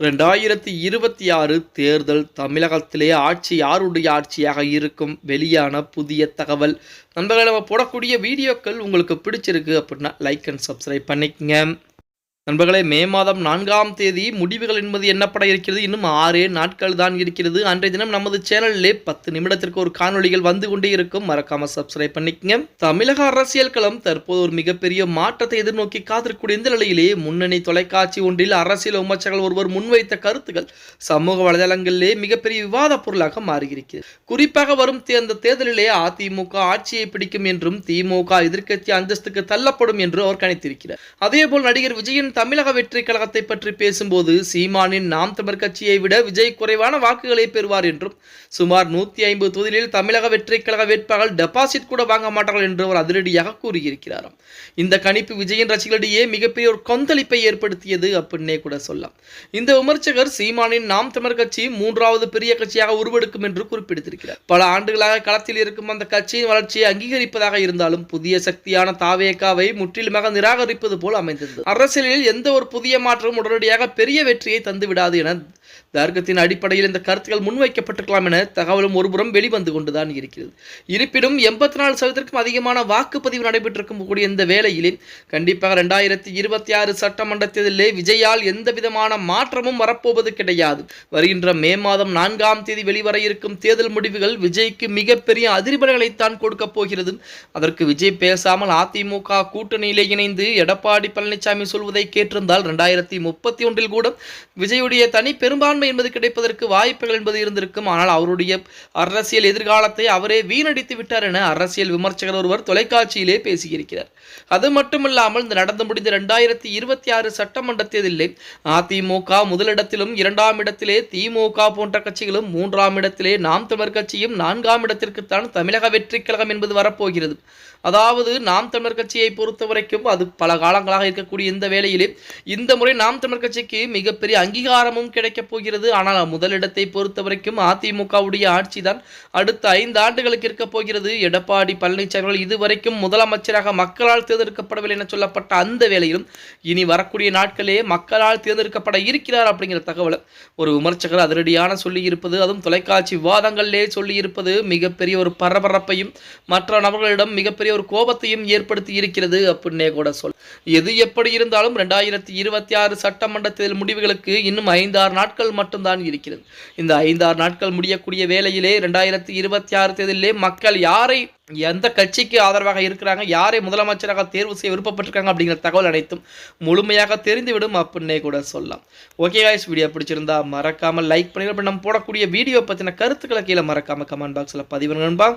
2026 தேர்தல் தமிழகத்திலே ஆட்சி யாருடைய ஆட்சியாக இருக்கும் வெளியான புதிய தகவல். நண்பர்களே, நம்ம போடக்கூடிய வீடியோக்கள் உங்களுக்கு பிடிச்சிருக்கு அப்படின்னா லைக் அண்ட் சப்ஸ்கிரைப் பண்ணிக்கங்க. நண்பர்களே, மே மாதம் 4ஆம் தேதி முடிவுகள் என்பது எண்ணப்பட இருக்கிறது. இன்னும் 6 நாட்கள் தான் இருக்கிறது. அன்றைய தினம் நமது சேனலிலே 10 நிமிடத்திற்கு ஒரு காணொலிகள் வந்து கொண்டே இருக்கும். மறக்காம சப்ஸ்கிரைப் பண்ணிக்கங்க. தமிழக அரசியல் களம் தற்போது ஒரு மிகப்பெரிய மாற்றத்தை எதிர்நோக்கி காத்திருக்கூடிய இந்த நிலையிலே முன்னணி தொலைக்காட்சி ஒன்றில் அரசியல் விமர்சகர்கள் ஒருவர் முன்வைத்த கருத்துக்கள் சமூக வலைதளங்களிலே மிகப்பெரிய விவாத பொருளாக மாறியிருக்கிறது. குறிப்பாக வரும் அந்த தேர்தலிலே அதிமுக ஆட்சியை பிடிக்கும் என்றும் திமுக எதிர்க்கட்சி அந்தஸ்துக்கு தள்ளப்படும் என்று அவர் கணித்திருக்கிறார். அதேபோல் நடிகர் விஜயின் தமிழக வெற்றி கழகத்தை பற்றி பேசும்போது சீமானின் நாம் தமிழர் கட்சியை விட விஜய் குறைவான வாக்குகளை பெறுவார் என்றும் சுமார் 150 தொகுதிகளில் தமிழக வெற்றி கழக வேட்பாளர்கள் டெபாசிட் கூட வாங்க மாட்டார்கள் என்று அவர் அதிரடியாக கூறியிருக்கிறாராம். இந்த கணிப்பு விஜயின் ரசிகர்களிடையே மிகப்பெரிய ஒரு கொந்தளிப்பை ஏற்படுத்தியது அப்படின்னே கூட சொல்லலாம். இந்த விமர்சகர் சீமானின் நாம் தமிழர் கட்சி 3வது பெரிய கட்சியாக உருவெடுக்கும் என்று குறிப்பிட்டிருக்கிறார். பல ஆண்டுகளாக களத்தில் இருக்கும் அந்த கட்சியின் வளர்ச்சியை அங்கீகரிப்பதாக இருந்தாலும் புதிய சக்தியான தாவேகாவை முற்றிலுமாக நிராகரிப்பது போல் அமைந்தது. அரசியலில் எந்த ஒரு புதிய மாற்றமும் உடனடியாக பெரிய வெற்றியை தந்துவிடாது என தர்க்கத்தின் அடிப்படையில் இந்த கருத்துக்கள் முன்வைக்கப்பட்டிருக்கலாம் என தகவலும் ஒருபுறம் வெளிவந்து கொண்டுதான் இருக்கிறது. இருப்பினும் 84% அதிகமான வாக்குப்பதிவு நடைபெற்றிருக்கும் கூடிய இந்த வேளையிலே கண்டிப்பாக 2026 சட்டமன்ற தேர்தலிலே விஜயால் எந்த விதமான மாற்றமும் வரப்போவது கிடையாது. வருகின்ற மே மாதம் 4ஆம் தேதி வெளிவர இருக்கும் தேர்தல் முடிவுகள் விஜய்க்கு மிகப்பெரிய அதிர்வலைகளைத்தான் கொடுக்க போகிறது. அதற்கு விஜய் பேசாமல் அதிமுக கூட்டணியிலே இணைந்து எடப்பாடி பழனிசாமி சொல்வதை கேட்டிருந்தால் 2031 கூட விஜயுடைய தனி பெரும்பான்மை என்பது கிடைப்பதற்கு வாய்ப்புகள் என்பது இருந்திருக்கும். ஆனால் அவருடைய அரசியல் எதிர்காலத்தை அவரே வீணடித்து விட்டார் என அரசியல் விமர்சகர் ஒருவர் தொலைக்காட்சியிலே பேசியிருக்கிறார். அது மட்டுமில்லாமல் இந்த நடந்து முடிந்த 2026 சட்டமன்ற தேர்தலிலே அதிமுக முதலிடத்திலும் 2ஆம் இடத்திலே திமுக போன்ற கட்சிகளும் 3ஆம் இடத்திலே நாம் தமிழர் கட்சியும் 4ஆம் இடத்திற்குத்தான் தமிழக வெற்றி கழகம் என்பது வரப்போகிறது. அதாவது நாம் தமிழர் கட்சியை பொறுத்த வரைக்கும் அது பல காலங்களாக இருக்கக்கூடிய இந்த வேளையிலே இந்த முறை நாம் தமிழர் கட்சிக்கு மிகப்பெரிய அங்கீகாரமும் கிடைக்கப் போகிறது. ஆனால் முதலிடத்தை பொறுத்த வரைக்கும் அதிமுகவுடைய ஆட்சி தான் அடுத்த 5 ஆண்டுகளுக்கு இருக்க போகிறது. எடப்பாடி பழனிசாமி இதுவரைக்கும் முதலமைச்சராக மக்களால் தேர்ந்தெடுக்கப்படவில்லை என சொல்லப்பட்ட அந்த வேளையிலும் இனி வரக்கூடிய நாட்களே மக்களால் தேர்ந்தெடுக்கப்பட இருக்கிறார் அப்படிங்கிற தகவலை ஒரு விமர்சகர் அதிரடியான சொல்லியிருப்பது, அதுவும் தொலைக்காட்சி விவாதங்களிலே சொல்லியிருப்பது மிகப்பெரிய ஒரு பரபரப்பையும் மற்ற நபர்களிடம் மிகப்பெரிய ஒரு கோபத்தையும் ஏற்படுத்தி இருக்கிறது அப்படின்னே கூட சொல்ல. எது எப்படி இருந்தாலும் 2026 சட்டமன்ற தேர்தல் முடிவுகளுக்கு இன்னும் 5-6 நாட்கள் மட்டும்தான் இருக்கிறது. இந்த 5-6 நாட்கள் முடியக்கூடிய வேளையிலே 2026 தேர்தலிலே மக்கள் யாரை எந்த கட்சிக்கு ஆதரவாக இருக்கிறாங்க, யாரை முதலமைச்சராக தேர்வு செய்ய விருப்பப்பட்டிருக்காங்க அப்படிங்கிற தகவல் அனைத்தும் முழுமையாக தெரிந்துவிடும் அப்படின்னே கூட சொல்லலாம். ஓகே गाइस, வீடியோ பிடிச்சிருந்தா மறக்காம லைக் பண்ணுங்க. நம்ம போடக்கூடிய வீடியோ பற்றின கருத்துக்களை கீழே மறக்காம கமெண்ட் பாக்ஸில் பதிவு பண்ணுங்க.